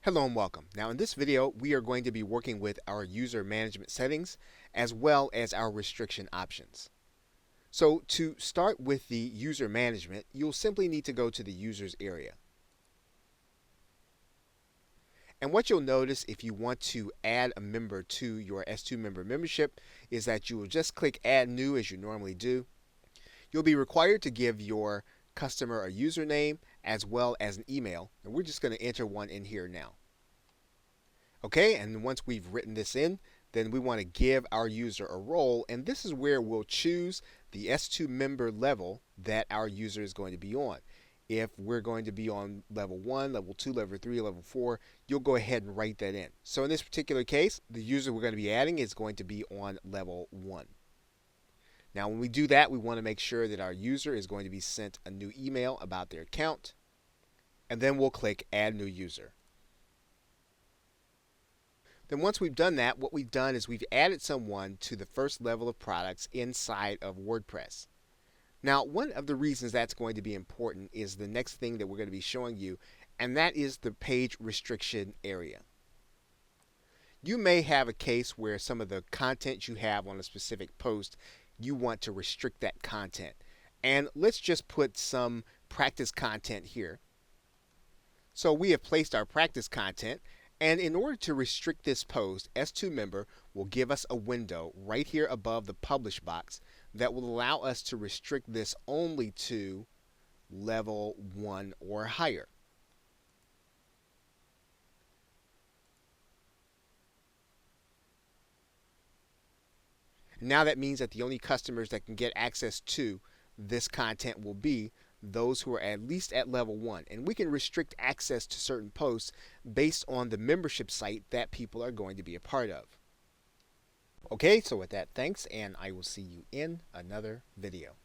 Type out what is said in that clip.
Hello and welcome. Now in this video we are going to be working with our user management settings as well as our restriction options. So to start with the user management, you'll simply need to go to the users area. And what you'll notice if you want to add a member to your S2 member membership is that you will just click add new as you normally do. You'll be required to give your customer a username as well as an email, and we're just going to enter one in here now. Okay, and once we've written this in, then we want to give our user a role, and this is where we'll choose the S2 member level that our user is going to be on. If we're going to be on level 1, level 2, level 3, level 4, you'll go ahead and write that in. So in this particular case, the user we're going to be adding is going to be on level 1. Now when we do that, we want to make sure that our user is going to be sent a new email about their account, and then we'll click add new user. Then once we've done that, what we've done is we've added someone to the first level of products inside of WordPress. Now, one of the reasons that's going to be important is the next thing that we're going to be showing you, and that is the page restriction area. You may have a case where some of the content you have on a specific post, you want to restrict that content. And let's just put some practice content here. So we have placed our practice content. And in order to restrict this post, S2 member will give us a window right here above the publish box that will allow us to restrict this only to level 1 or higher. Now that means that the only customers that can get access to this content will be those who are at least at level 1, and we can restrict access to certain posts based on the membership site that people are going to be a part of. Okay, so with that, thanks, and I will see you in another video.